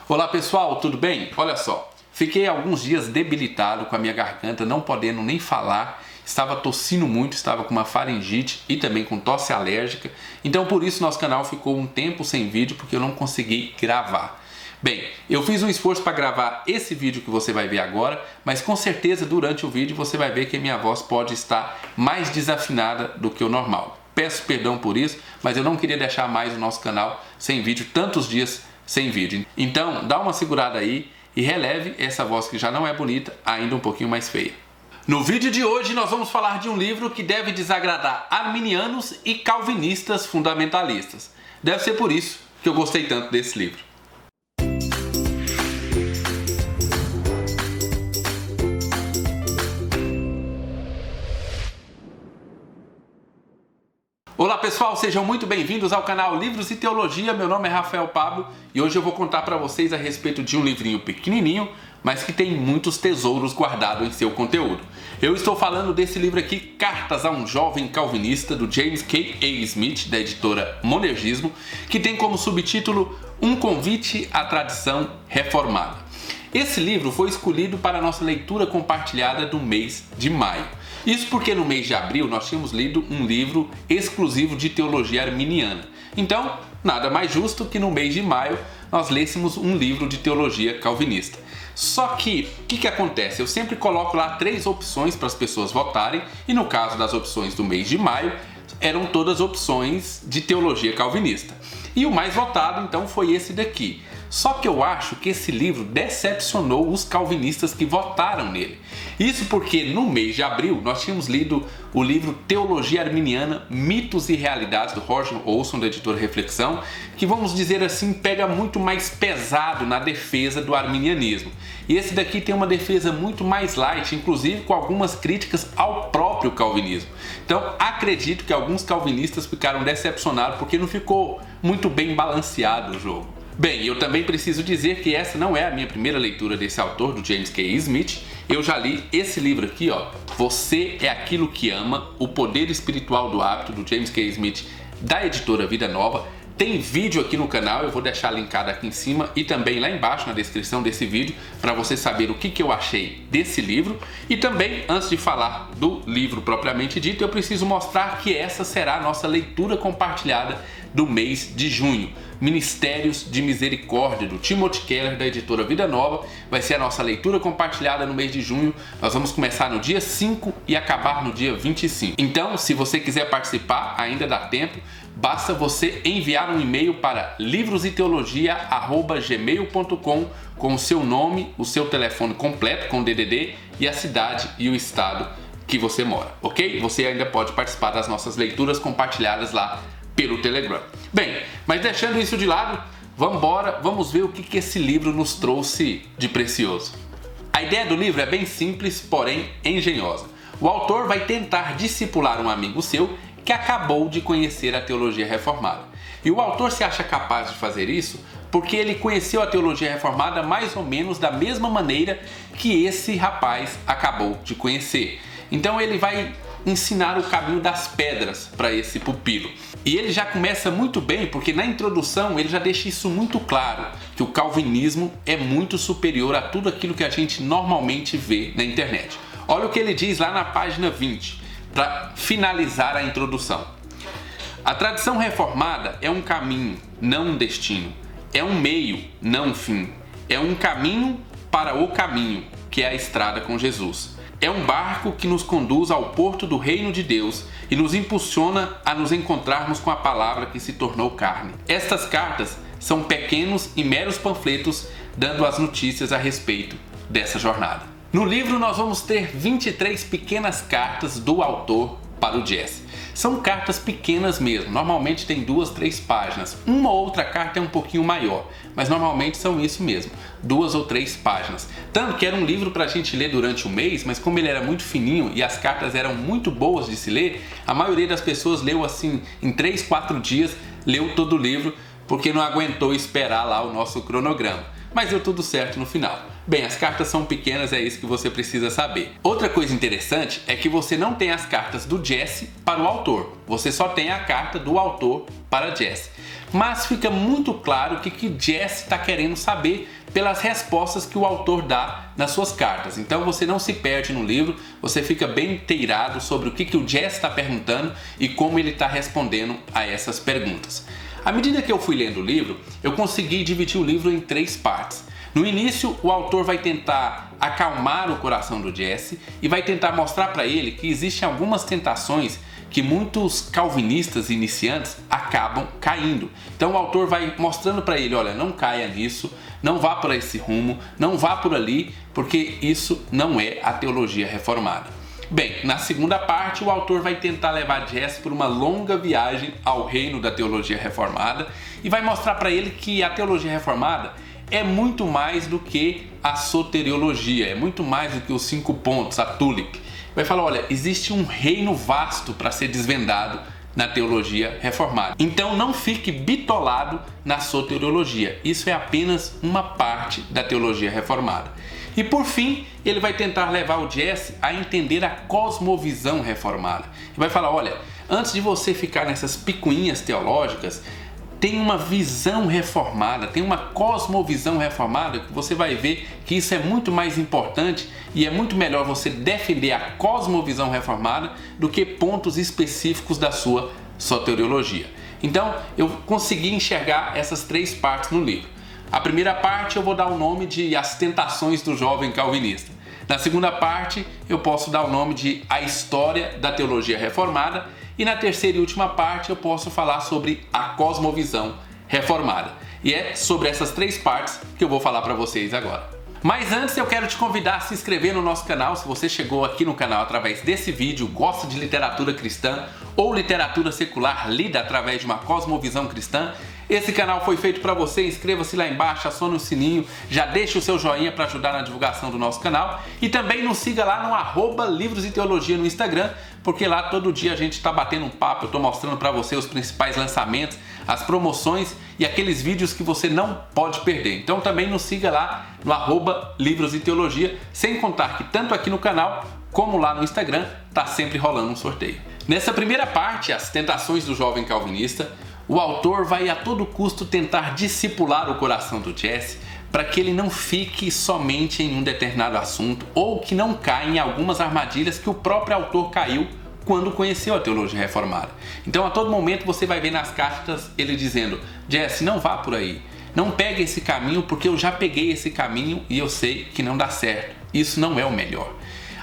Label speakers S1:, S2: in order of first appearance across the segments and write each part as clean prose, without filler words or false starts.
S1: Olá pessoal, tudo bem? Olha só, fiquei alguns dias debilitado com a minha garganta, não podendo nem falar, estava tossindo muito, estava com uma faringite e também com tosse alérgica, então por isso nosso canal ficou um tempo sem vídeo porque eu não consegui gravar. Bem, eu fiz um esforço para gravar esse vídeo que você vai ver agora, mas com certeza durante o vídeo você vai ver que a minha voz pode estar mais desafinada do que o normal. Peço perdão por isso, mas eu não queria deixar mais o nosso canal sem vídeo, tantos dias sem vídeo. Então, dá uma segurada aí e releve essa voz que já não é bonita, ainda um pouquinho mais feia. No vídeo de hoje nós vamos falar de um livro que deve desagradar arminianos e calvinistas fundamentalistas. Deve ser por isso que eu gostei tanto desse livro. Olá pessoal, sejam muito bem-vindos ao canal Livros e Teologia. Meu nome é Rafael Pablo e hoje eu vou contar para vocês a respeito de um livrinho pequenininho, mas que tem muitos tesouros guardados em seu conteúdo. Eu estou falando desse livro aqui, Cartas a um Jovem Calvinista, do James K. A. Smith, da editora Monergismo, que tem como subtítulo Um Convite à Tradição Reformada. Esse livro foi escolhido para a nossa leitura compartilhada do mês de maio. Isso porque no mês de abril nós tínhamos lido um livro exclusivo de teologia arminiana. Então, nada mais justo que no mês de maio nós lêssemos um livro de teologia calvinista. Só que, o que acontece? Eu sempre coloco lá 3 opções para as pessoas votarem, e no caso das opções do mês de maio, eram todas opções de teologia calvinista. E o mais votado, então, foi esse daqui. Só que eu acho que esse livro decepcionou os calvinistas que votaram nele. Isso porque no mês de abril nós tínhamos lido o livro Teologia Arminiana, Mitos e Realidades, do Roger Olson, da editora Reflexão, que, vamos dizer assim, pega muito mais pesado na defesa do arminianismo. E esse daqui tem uma defesa muito mais light, inclusive com algumas críticas ao próprio calvinismo. Então acredito que alguns calvinistas ficaram decepcionados porque não ficou muito bem balanceado o jogo. Bem, eu também preciso dizer que essa não é a minha primeira leitura desse autor, do James K. A. Smith. Eu já li esse livro aqui, ó, Você é Aquilo que Ama, O Poder Espiritual do Hábito, do James K. A. Smith, da editora Vida Nova. Tem vídeo aqui no canal, eu vou deixar linkado aqui em cima e também lá embaixo na descrição desse vídeo para você saber o que eu achei desse livro. E também, antes de falar do livro propriamente dito, eu preciso mostrar que essa será a nossa leitura compartilhada do mês de junho. Ministérios de Misericórdia, do Timothy Keller, da editora Vida Nova, vai ser a nossa leitura compartilhada no mês de junho. Nós vamos começar no dia 5 e acabar no dia 25. Então, se você quiser participar, ainda dá tempo. Basta você enviar um e-mail para livroseteologia@gmail.com com o seu nome, o seu telefone completo com DDD e a cidade e o estado que você mora, ok? Você ainda pode participar das nossas leituras compartilhadas lá pelo Telegram. Bem, mas deixando isso de lado, vamos ver o que esse livro nos trouxe de precioso. A ideia do livro é bem simples, porém engenhosa. O autor vai tentar discipular um amigo seu que acabou de conhecer a teologia reformada. E o autor se acha capaz de fazer isso porque ele conheceu a teologia reformada mais ou menos da mesma maneira que esse rapaz acabou de conhecer. Então ele vai ensinar o caminho das pedras para esse pupilo. E ele já começa muito bem, porque na introdução ele já deixa isso muito claro, que o calvinismo é muito superior a tudo aquilo que a gente normalmente vê na internet. Olha o que ele diz lá na página 20, para finalizar a introdução. A tradição reformada é um caminho, não um destino. É um meio, não um fim. É um caminho para o caminho, que é a estrada com Jesus. É um barco que nos conduz ao porto do reino de Deus e nos impulsiona a nos encontrarmos com a palavra que se tornou carne. Estas cartas são pequenos e meros panfletos dando as notícias a respeito dessa jornada. No livro nós vamos ter 23 pequenas cartas do autor para o Jesse. São cartas pequenas mesmo, normalmente tem 2, 3 páginas. Uma ou outra carta é um pouquinho maior, mas normalmente são isso mesmo, 2 ou 3 páginas. Tanto que era um livro para a gente ler durante o mês, mas como ele era muito fininho e as cartas eram muito boas de se ler, a maioria das pessoas leu assim em 3, 4 dias, leu todo o livro, porque não aguentou esperar lá o nosso cronograma. Mas deu tudo certo no final. Bem, as cartas são pequenas, é isso que você precisa saber. Outra coisa interessante é que você não tem as cartas do Jesse para o autor. Você só tem a carta do autor para Jesse. Mas fica muito claro o que Jesse está querendo saber pelas respostas que o autor dá nas suas cartas. Então você não se perde no livro, você fica bem inteirado sobre o que o Jesse está perguntando e como ele está respondendo a essas perguntas. À medida que eu fui lendo o livro, eu consegui dividir o livro em 3 partes. No início, o autor vai tentar acalmar o coração do Jesse e vai tentar mostrar para ele que existem algumas tentações que muitos calvinistas iniciantes acabam caindo. Então o autor vai mostrando para ele, olha, não caia nisso, não vá por esse rumo, não vá por ali, porque isso não é a teologia reformada. Bem, na segunda parte, o autor vai tentar levar Jesse por uma longa viagem ao reino da teologia reformada e vai mostrar para ele que a teologia reformada é muito mais do que a soteriologia, é muito mais do que os 5 pontos, a tulip. Vai falar, olha, existe um reino vasto para ser desvendado na teologia reformada. Então não fique bitolado na soteriologia, isso é apenas uma parte da teologia reformada. E por fim, ele vai tentar levar o Jesse a entender a cosmovisão reformada. Ele vai falar, olha, antes de você ficar nessas picuinhas teológicas, tem uma visão reformada, tem uma cosmovisão reformada, que você vai ver que isso é muito mais importante e é muito melhor você defender a cosmovisão reformada do que pontos específicos da sua soteriologia. Então, eu consegui enxergar essas 3 partes no livro. A primeira parte eu vou dar o nome de As Tentações do Jovem Calvinista. Na segunda parte eu posso dar o nome de A História da Teologia Reformada. E na terceira e última parte eu posso falar sobre a cosmovisão reformada. E é sobre essas 3 partes que eu vou falar para vocês agora. Mas antes eu quero te convidar a se inscrever no nosso canal. Se você chegou aqui no canal através desse vídeo, gosta de literatura cristã ou literatura secular lida através de uma cosmovisão cristã, esse canal foi feito para você. Inscreva-se lá embaixo, acione o sininho, já deixe o seu joinha para ajudar na divulgação do nosso canal e também nos siga lá no @livros e teologia no Instagram, porque lá todo dia a gente está batendo um papo, eu estou mostrando para você os principais lançamentos, as promoções e aqueles vídeos que você não pode perder. Então também nos siga lá no @livros e teologia, sem contar que tanto aqui no canal como lá no Instagram está sempre rolando um sorteio. Nessa primeira parte, As Tentações do Jovem Calvinista, o autor vai a todo custo tentar discipular o coração do Jesse para que ele não fique somente em um determinado assunto ou que não caia em algumas armadilhas que o próprio autor caiu quando conheceu a teologia reformada. Então a todo momento você vai ver nas cartas ele dizendo, Jesse, não vá por aí, não pegue esse caminho porque eu já peguei esse caminho e eu sei que não dá certo, isso não é o melhor.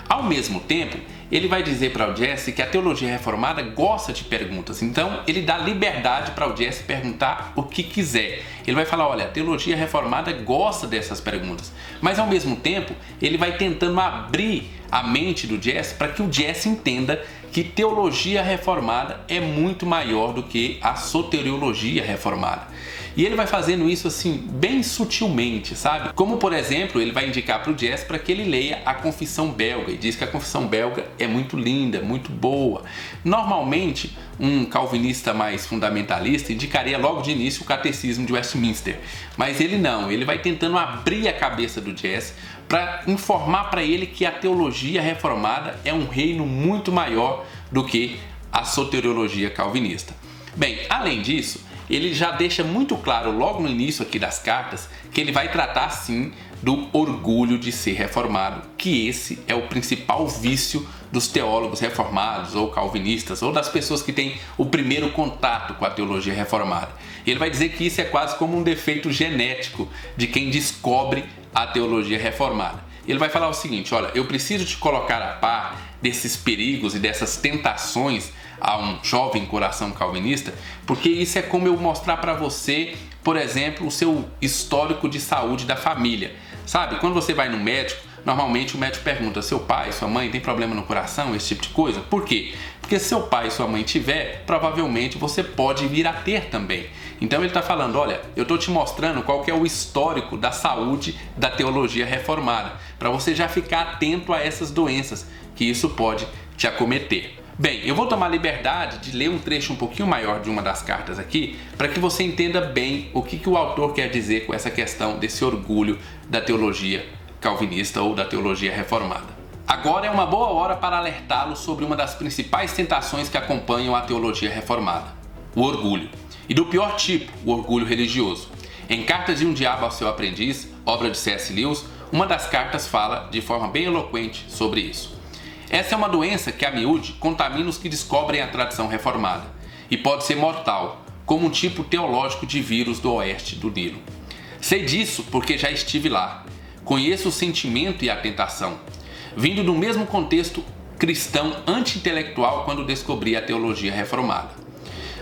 S1: Ao mesmo tempo, ele vai dizer para o Jesse que a teologia reformada gosta de perguntas, então ele dá liberdade para o Jesse perguntar o que quiser. Ele vai falar, olha, a teologia reformada gosta dessas perguntas, mas ao mesmo tempo ele vai tentando abrir a mente do Jesse para que o Jesse entenda que teologia reformada é muito maior do que a soteriologia reformada. E ele vai fazendo isso assim, bem sutilmente, sabe? Como, por exemplo, ele vai indicar para o Jesse para que ele leia a Confissão Belga e diz que a Confissão Belga é muito linda, muito boa. Normalmente, um calvinista mais fundamentalista indicaria logo de início o Catecismo de Westminster, mas ele não, ele vai tentando abrir a cabeça do Jesse para informar para ele que a teologia reformada é um reino muito maior do que a soteriologia calvinista. Bem, além disso, ele já deixa muito claro logo no início aqui das cartas que ele vai tratar sim do orgulho de ser reformado, que esse é o principal vício dos teólogos reformados ou calvinistas ou das pessoas que têm o primeiro contato com a teologia reformada. Ele vai dizer que isso é quase como um defeito genético de quem descobre a teologia reformada. Ele vai falar o seguinte, olha, eu preciso te colocar a par desses perigos e dessas tentações a um jovem coração calvinista, porque isso é como eu mostrar para você, por exemplo, o seu histórico de saúde da família. Sabe, quando você vai no médico, normalmente o médico pergunta, seu pai, sua mãe tem problema no coração, esse tipo de coisa? Por quê? Porque se seu pai e sua mãe tiver, provavelmente você pode vir a ter também. Então ele está falando, olha, eu estou te mostrando qual que é o histórico da saúde da teologia reformada, para você já ficar atento a essas doenças, que isso pode te acometer. Bem, eu vou tomar a liberdade de ler um trecho um pouquinho maior de uma das cartas aqui, para que você entenda bem o que o autor quer dizer com essa questão desse orgulho da teologia calvinista ou da teologia reformada. Agora é uma boa hora para alertá-lo sobre uma das principais tentações que acompanham a teologia reformada: o orgulho. E do pior tipo, o orgulho religioso. Em Cartas de um Diabo ao Seu Aprendiz, obra de C.S. Lewis, uma das cartas fala de forma bem eloquente sobre isso. Essa é uma doença que, a miúde, contamina os que descobrem a tradição reformada e pode ser mortal, como um tipo teológico de vírus do oeste do Nilo. Sei disso porque já estive lá. Conheço o sentimento e a tentação, vindo do mesmo contexto cristão anti-intelectual quando descobri a teologia reformada.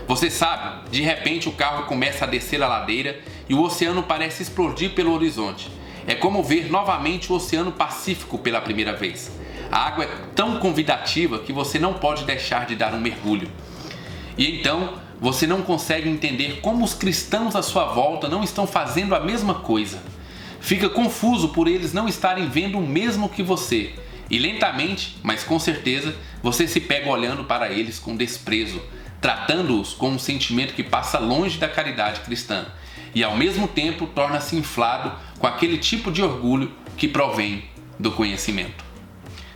S1: Você sabe, de repente o carro começa a descer a ladeira e o oceano parece explodir pelo horizonte. É como ver novamente o Oceano Pacífico pela primeira vez. A água é tão convidativa que você não pode deixar de dar um mergulho. E então você não consegue entender como os cristãos à sua volta não estão fazendo a mesma coisa. Fica confuso por eles não estarem vendo o mesmo que você. E lentamente, mas com certeza, você se pega olhando para eles com desprezo, tratando-os com um sentimento que passa longe da caridade cristã. E ao mesmo tempo torna-se inflado com aquele tipo de orgulho que provém do conhecimento.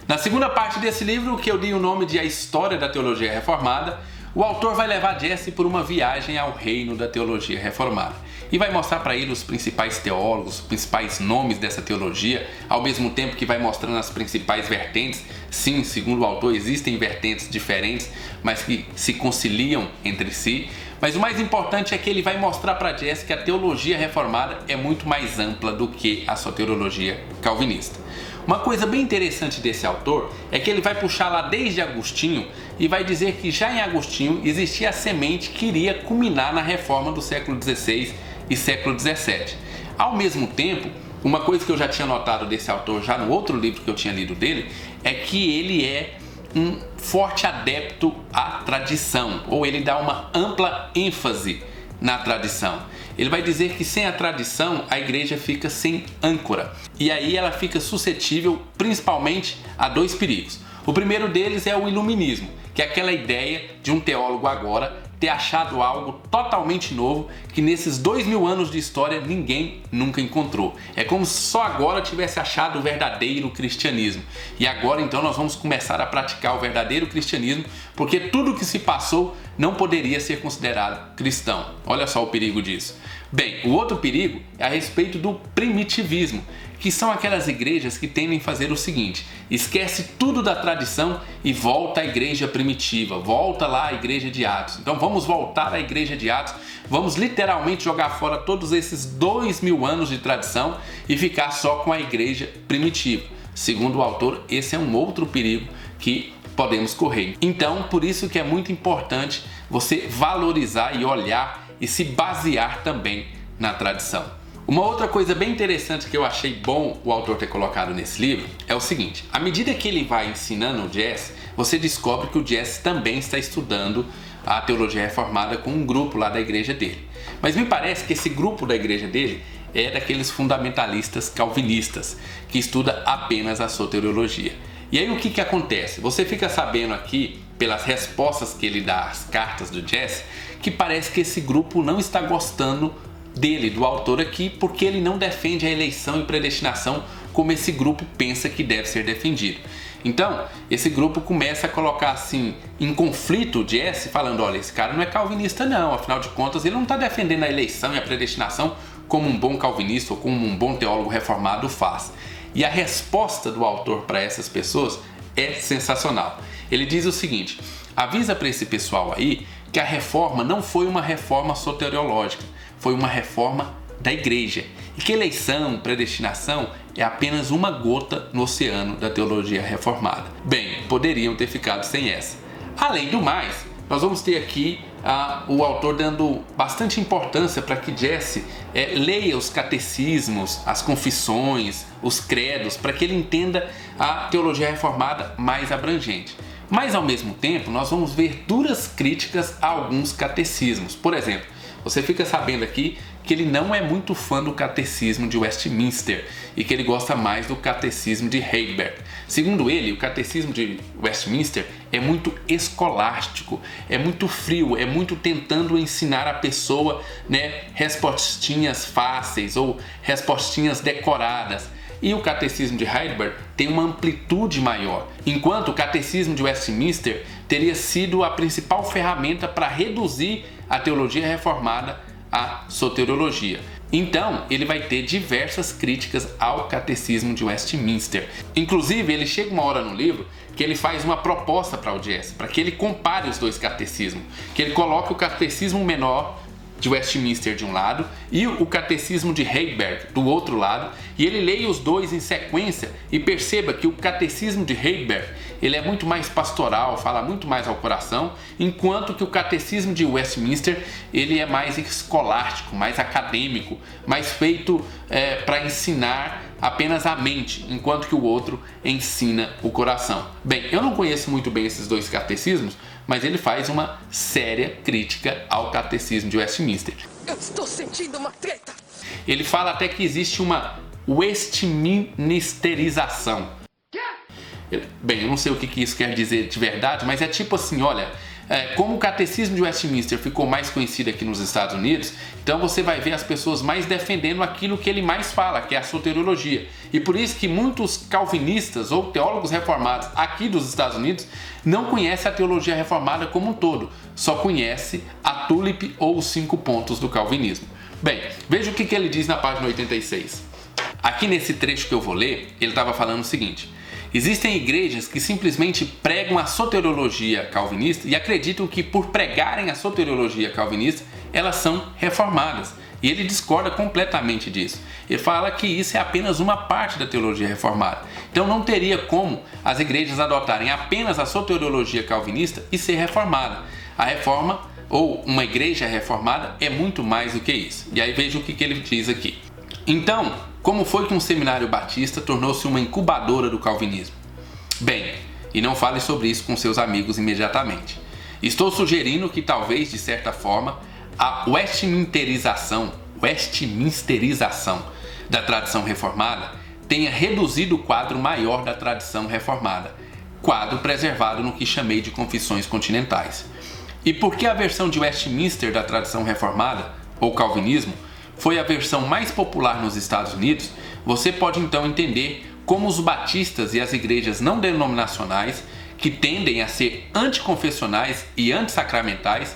S1: Na segunda parte desse livro, que eu dei o nome de A História da Teologia Reformada, o autor vai levar Jesse por uma viagem ao reino da teologia reformada e vai mostrar para ele os principais teólogos, os principais nomes dessa teologia, ao mesmo tempo que vai mostrando as principais vertentes. Sim, segundo o autor, existem vertentes diferentes, mas que se conciliam entre si. Mas o mais importante é que ele vai mostrar para Jesse que a teologia reformada é muito mais ampla do que a sua teologia calvinista. Uma coisa bem interessante desse autor é que ele vai puxar lá desde Agostinho e vai dizer que já em Agostinho existia a semente que iria culminar na reforma do século XVI e século XVII. Ao mesmo tempo, uma coisa que eu já tinha notado desse autor já no outro livro que eu tinha lido dele é que ele é um forte adepto à tradição, ou ele dá uma ampla ênfase na tradição. Ele vai dizer que sem a tradição a igreja fica sem âncora e aí ela fica suscetível principalmente a dois perigos. O primeiro deles é o iluminismo, que é aquela ideia de um teólogo agora ter achado algo totalmente novo que nesses 2000 anos de história ninguém nunca encontrou. É como se só agora tivesse achado o verdadeiro cristianismo. E agora então nós vamos começar a praticar o verdadeiro cristianismo, porque tudo que se passou não poderia ser considerado cristão. Olha só o perigo disso. Bem, o outro perigo é a respeito do primitivismo, que são aquelas igrejas que tendem a fazer o seguinte: esquece tudo da tradição e volta à igreja primitiva, volta lá à igreja de Atos. Então vamos voltar à igreja de Atos, vamos literalmente jogar fora todos esses 2000 anos de tradição e ficar só com a igreja primitiva. Segundo o autor, esse é um outro perigo que podemos correr. Então, por isso que é muito importante você valorizar e olhar e se basear também na tradição. Uma outra coisa bem interessante que eu achei bom o autor ter colocado nesse livro é o seguinte: à medida que ele vai ensinando o Jesse, você descobre que o Jesse também está estudando a teologia reformada com um grupo lá da igreja dele. Mas me parece que esse grupo da igreja dele é daqueles fundamentalistas calvinistas que estuda apenas a soteriologia. E aí o que acontece? Você fica sabendo aqui, pelas respostas que ele dá às cartas do Jesse, que parece que esse grupo não está gostando dele, do autor aqui, porque ele não defende a eleição e predestinação como esse grupo pensa que deve ser defendido. Então, esse grupo começa a colocar assim em conflito o Jesse, falando: olha, esse cara não é calvinista não, afinal de contas ele não está defendendo a eleição e a predestinação como um bom calvinista ou como um bom teólogo reformado faz. E a resposta do autor para essas pessoas é sensacional. Ele diz o seguinte: avisa para esse pessoal aí que a reforma não foi uma reforma soteriológica, foi uma reforma da igreja, e que eleição, predestinação é apenas uma gota no oceano da teologia reformada. Bem, poderiam ter ficado sem essa. Além do mais, nós vamos ter aqui o autor dando bastante importância para que Jesse leia os catecismos, as confissões, os credos, para que ele entenda a teologia reformada mais abrangente. Mas ao mesmo tempo nós vamos ver duras críticas a alguns catecismos. Por exemplo, você fica sabendo aqui que ele não é muito fã do catecismo de Westminster e que ele gosta mais do catecismo de Heidelberg. Segundo ele, o catecismo de Westminster é muito escolástico, é muito frio, é muito tentando ensinar a pessoa, respostinhas fáceis ou respostinhas decoradas. E o catecismo de Heidelberg tem uma amplitude maior, enquanto o catecismo de Westminster teria sido a principal ferramenta para reduzir a teologia reformada à soteriologia. Então, ele vai ter diversas críticas ao catecismo de Westminster. Inclusive, ele chega uma hora no livro que ele faz uma proposta para o Jesse, para que ele compare os dois catecismos, que ele coloque o catecismo menor de Westminster de um lado e o catecismo de Heidelberg do outro lado, e ele leia os dois em sequência e perceba que o catecismo de Heidelberg ele é muito mais pastoral, fala muito mais ao coração, enquanto que o catecismo de Westminster ele é mais escolástico, mais acadêmico, mais feito para ensinar apenas a mente, enquanto que o outro ensina o coração. Bem, eu não conheço muito bem esses dois catecismos, mas ele faz uma séria crítica ao catecismo de Westminster.
S2: Eu estou sentindo uma treta!
S1: Ele fala até que existe uma westministerização. Bem, eu não sei o que isso quer dizer de verdade, mas é tipo assim, olha, como o catecismo de Westminster ficou mais conhecido aqui nos Estados Unidos, então você vai ver as pessoas mais defendendo aquilo que ele mais fala, que é a soteriologia. E por isso que muitos calvinistas ou teólogos reformados aqui dos Estados Unidos não conhecem a teologia reformada como um todo, só conhece a tulip ou os 5 pontos do calvinismo. Bem, veja o que ele diz na página 86. Aqui nesse trecho que eu vou ler, ele estava falando o seguinte: existem igrejas que simplesmente pregam a soteriologia calvinista e acreditam que por pregarem a soteriologia calvinista, elas são reformadas. E ele discorda completamente disso. Ele fala que isso é apenas uma parte da teologia reformada. Então não teria como as igrejas adotarem apenas a soteriologia calvinista e ser reformada. A reforma, ou uma igreja reformada, é muito mais do que isso. E aí veja o que ele diz aqui. Então, como foi que um seminário batista tornou-se uma incubadora do calvinismo? Bem, e não fale sobre isso com seus amigos imediatamente. Estou sugerindo que talvez, de certa forma, a westminsterização da tradição reformada tenha reduzido o quadro maior da tradição reformada, quadro preservado no que chamei de confissões continentais. E porque a versão de Westminster da tradição reformada, ou calvinismo, foi a versão mais popular nos Estados Unidos, você pode então entender como os batistas e as igrejas não denominacionais, que tendem a ser anticonfessionais e antissacramentais,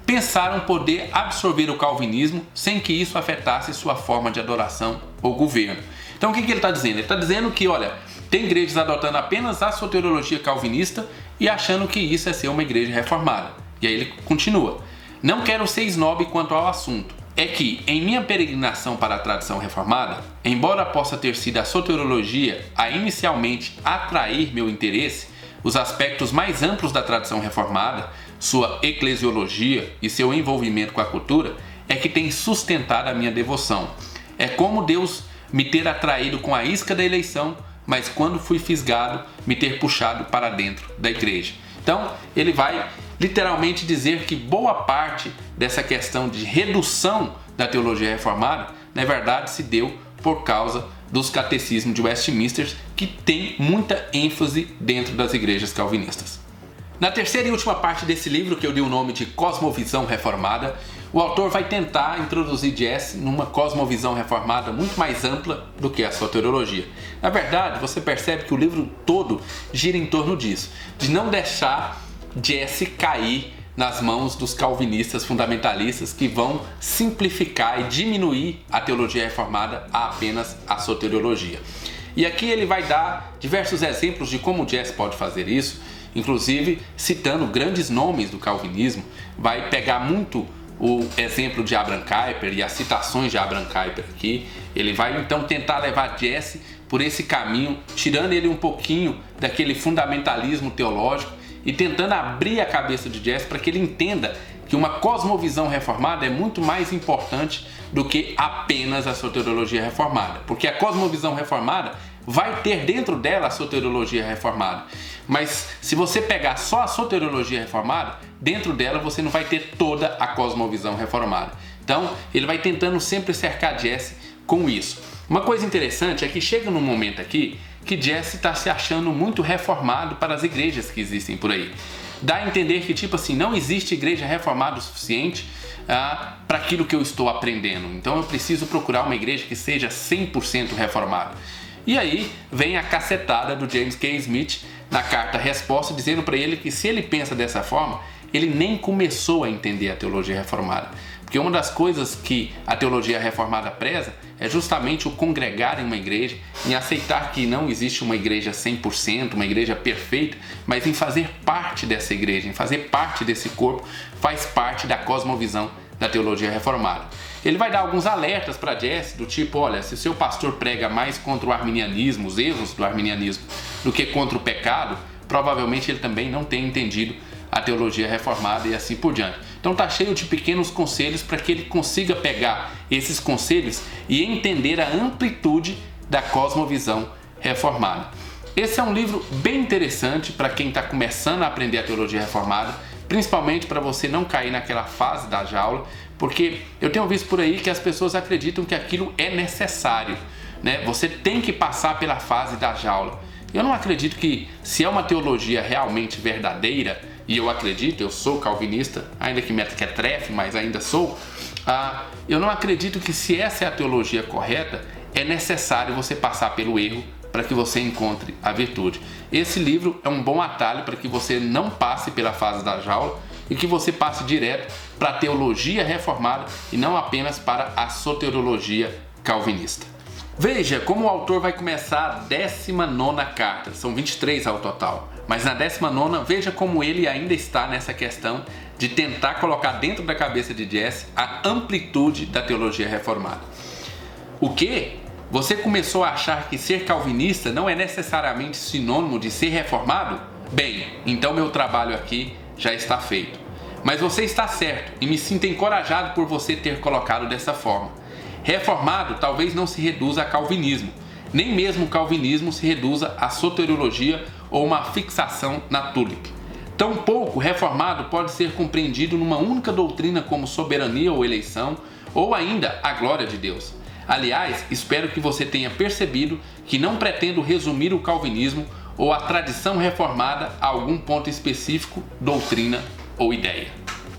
S1: pensaram poder absorver o calvinismo sem que isso afetasse sua forma de adoração ou governo. Então o que ele está dizendo? Ele está dizendo que, olha, tem igrejas adotando apenas a soteriologia calvinista e achando que isso é ser uma igreja reformada. E aí ele continua: não quero ser snob quanto ao assunto. É que, em minha peregrinação para a tradição reformada, embora possa ter sido a soteriologia a inicialmente atrair meu interesse, os aspectos mais amplos da tradição reformada, sua eclesiologia e seu envolvimento com a cultura, é que tem sustentado a minha devoção. É como Deus me ter atraído com a isca da eleição, mas quando fui fisgado, me ter puxado para dentro da igreja. Então, ele vai literalmente dizer que boa parte dessa questão de redução da teologia reformada, na verdade, se deu por causa dos catecismos de Westminster, que tem muita ênfase dentro das igrejas calvinistas. Na terceira e última parte desse livro, que eu dei o nome de Cosmovisão Reformada, o autor vai tentar introduzir Jesse numa cosmovisão reformada muito mais ampla do que a soteriologia. Na verdade, você percebe que o livro todo gira em torno disso, de não deixar Jesse cair nas mãos dos calvinistas fundamentalistas que vão simplificar e diminuir a teologia reformada a apenas a soteriologia. E aqui ele vai dar diversos exemplos de como Jesse pode fazer isso, inclusive citando grandes nomes do calvinismo. Vai pegar muito o exemplo de Abraham Kuyper e as citações de Abraham Kuyper aqui. Ele vai então tentar levar Jesse por esse caminho, tirando ele um pouquinho daquele fundamentalismo teológico e tentando abrir a cabeça de Jesse para que ele entenda que uma cosmovisão reformada é muito mais importante do que apenas a soteriologia reformada. Porque a cosmovisão reformada vai ter dentro dela a soteriologia reformada. Mas se você pegar só a soteriologia reformada, dentro dela você não vai ter toda a cosmovisão reformada. Então ele vai tentando sempre cercar Jesse com isso. Uma coisa interessante é que chega num momento aqui que Jesse está se achando muito reformado para as igrejas que existem por aí. Dá a entender que, tipo assim, não existe igreja reformada o suficiente para aquilo que eu estou aprendendo. Então eu preciso procurar uma igreja que seja 100% reformada. E aí vem a cacetada do James K. Smith na carta resposta, dizendo para ele que se ele pensa dessa forma, ele nem começou a entender a teologia reformada. Porque uma das coisas que a teologia reformada preza é justamente o congregar em uma igreja, em aceitar que não existe uma igreja 100%, uma igreja perfeita, mas em fazer parte dessa igreja, em fazer parte desse corpo, faz parte da cosmovisão da teologia reformada. Ele vai dar alguns alertas para Jesse, do tipo, olha, se o seu pastor prega mais contra o arminianismo, os erros do arminianismo, do que contra o pecado, provavelmente ele também não tem entendido a teologia reformada e assim por diante. Então está cheio de pequenos conselhos para que ele consiga pegar esses conselhos e entender a amplitude da cosmovisão reformada. Esse é um livro bem interessante para quem está começando a aprender a teologia reformada, principalmente para você não cair naquela fase da jaula, porque eu tenho visto por aí que as pessoas acreditam que aquilo é necessário, né? Você tem que passar pela fase da jaula. Eu não acredito que, se é uma teologia realmente verdadeira, e eu acredito, eu sou calvinista, ainda que mequetrefe, mas ainda sou, eu não acredito que, se essa é a teologia correta, é necessário você passar pelo erro para que você encontre a virtude. Esse livro é um bom atalho para que você não passe pela fase da jaula e que você passe direto para a teologia reformada e não apenas para a soteriologia calvinista. Veja como o autor vai começar a 19ª carta, são 23 ao total, mas na 19ª, veja como ele ainda está nessa questão de tentar colocar dentro da cabeça de Jesse a amplitude da teologia reformada. O que? Você começou a achar que ser calvinista não é necessariamente sinônimo de ser reformado? Bem, então meu trabalho aqui já está feito. Mas você está certo e me sinto encorajado por você ter colocado dessa forma. Reformado talvez não se reduza a calvinismo, nem mesmo o calvinismo se reduza a soteriologia ou uma fixação na tulip. Tampouco reformado pode ser compreendido numa única doutrina como soberania ou eleição, ou ainda a glória de Deus. Aliás, espero que você tenha percebido que não pretendo resumir o calvinismo ou a tradição reformada a algum ponto específico, doutrina ou ideia.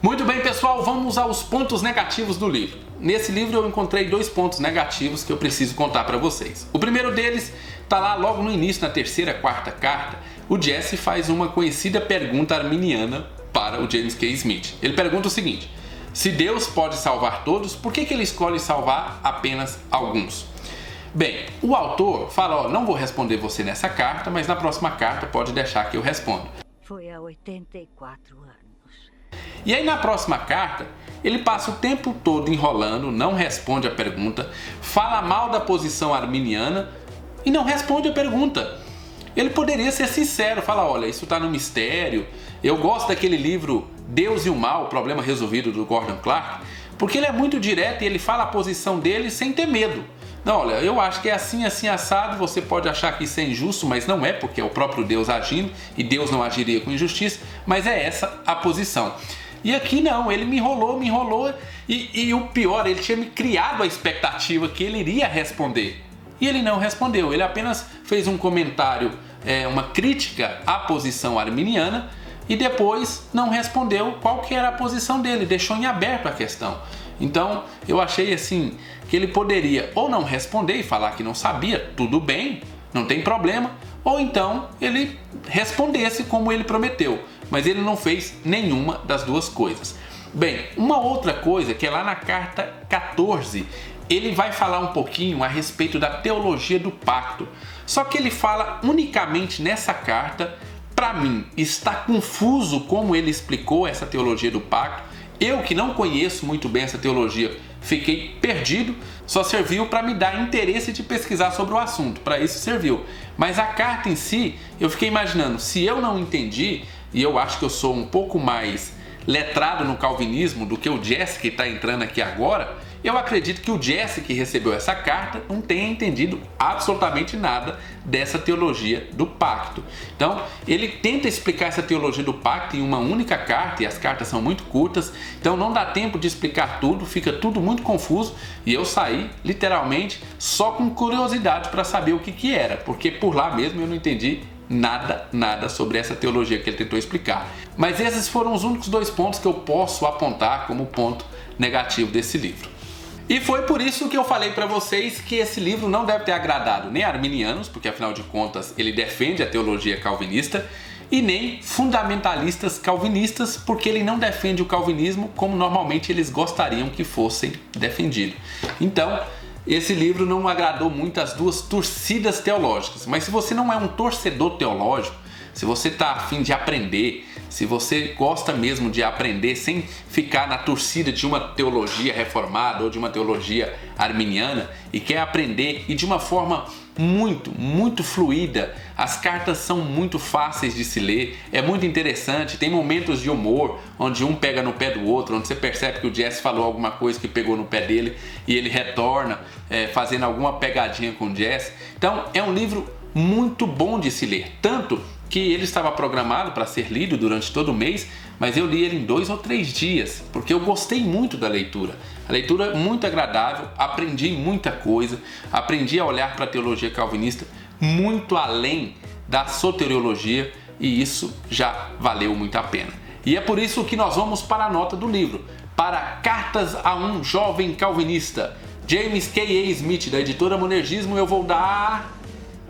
S1: Muito bem, pessoal, vamos aos pontos negativos do livro. Nesse livro eu encontrei 2 pontos negativos que eu preciso contar para vocês. O primeiro deles está lá logo no início, na 3ª, 4ª carta. O Jesse faz uma conhecida pergunta arminiana para o James K. Smith. Ele pergunta o seguinte: se Deus pode salvar todos, por que ele escolhe salvar apenas alguns? Bem, o autor fala, não vou responder você nessa carta, mas na próxima carta pode deixar que eu respondo.
S3: Foi há 84 anos.
S1: E aí na próxima carta, ele passa o tempo todo enrolando, não responde a pergunta, fala mal da posição arminiana e não responde a pergunta. Ele poderia ser sincero, falar, olha, isso está no mistério, eu gosto daquele livro Deus e o Mal, o Problema Resolvido, do Gordon Clark, porque ele é muito direto e ele fala a posição dele sem ter medo. Não, olha, eu acho que é assim, assim, assado, você pode achar que isso é injusto, mas não é, porque é o próprio Deus agindo, e Deus não agiria com injustiça, mas é essa a posição. E aqui não, ele me enrolou, e o pior, ele tinha me criado a expectativa que ele iria responder. E ele não respondeu, ele apenas fez um comentário, uma crítica à posição arminiana, e depois não respondeu qual que era a posição dele, deixou em aberto a questão. Então eu achei assim que ele poderia ou não responder e falar que não sabia, tudo bem, não tem problema, ou então ele respondesse como ele prometeu, mas ele não fez nenhuma das duas coisas. Bem, uma outra coisa que é lá na carta 14, ele vai falar um pouquinho a respeito da teologia do pacto, só que ele fala unicamente nessa carta. Para mim, está confuso como ele explicou essa teologia do pacto. Eu, que não conheço muito bem essa teologia, fiquei perdido. Só serviu para me dar interesse de pesquisar sobre o assunto. Para isso serviu. Mas a carta em si, eu fiquei imaginando, se eu não entendi, e eu acho que eu sou um pouco mais letrado no calvinismo do que o Jesse que está entrando aqui agora, eu acredito que o Jesse, que recebeu essa carta, não tenha entendido absolutamente nada dessa teologia do pacto. Então, ele tenta explicar essa teologia do pacto em uma única carta, e as cartas são muito curtas, então não dá tempo de explicar tudo, fica tudo muito confuso, e eu saí, literalmente, só com curiosidade para saber o que era, porque por lá mesmo eu não entendi nada sobre essa teologia que ele tentou explicar. Mas esses foram os únicos 2 pontos que eu posso apontar como ponto negativo desse livro. E foi por isso que eu falei para vocês que esse livro não deve ter agradado nem arminianos, porque afinal de contas ele defende a teologia calvinista, e nem fundamentalistas calvinistas, porque ele não defende o calvinismo como normalmente eles gostariam que fossem defendido. Então, esse livro não agradou muito as 2 torcidas teológicas, mas se você não é um torcedor teológico, se você está a fim de aprender, se você gosta mesmo de aprender sem ficar na torcida de uma teologia reformada ou de uma teologia arminiana e quer aprender e de uma forma muito fluida, as cartas são muito fáceis de se ler, é muito interessante, tem momentos de humor onde um pega no pé do outro, onde você percebe que o Jesse falou alguma coisa que pegou no pé dele e ele retorna fazendo alguma pegadinha com o Jesse. Então é um livro muito bom de se ler, tanto que ele estava programado para ser lido durante todo o mês, mas eu li ele em 2 ou 3 dias, porque eu gostei muito da leitura. A leitura é muito agradável, aprendi muita coisa, aprendi a olhar para a teologia calvinista muito além da soteriologia, e isso já valeu muito a pena. E é por isso que nós vamos para a nota do livro, para Cartas a um Jovem Calvinista, James K. A. Smith, da editora Monergismo. Eu vou dar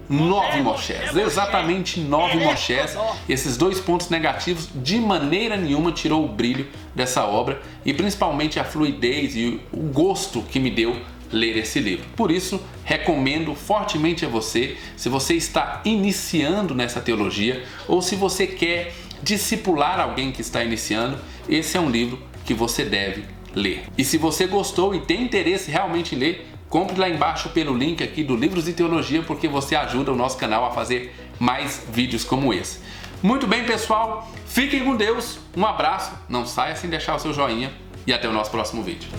S1: 9 mochés, exatamente 9 mochés. Esses 2 pontos negativos de maneira nenhuma tirou o brilho dessa obra, e principalmente a fluidez e o gosto que me deu ler esse livro. Por isso, recomendo fortemente a você, se você está iniciando nessa teologia ou se você quer discipular alguém que está iniciando, esse é um livro que você deve ler. E se você gostou e tem interesse realmente em ler, compre lá embaixo pelo link aqui do Livros e Teologia, porque você ajuda o nosso canal a fazer mais vídeos como esse. Muito bem, pessoal, fiquem com Deus, um abraço, não saia sem deixar o seu joinha e até o nosso próximo vídeo.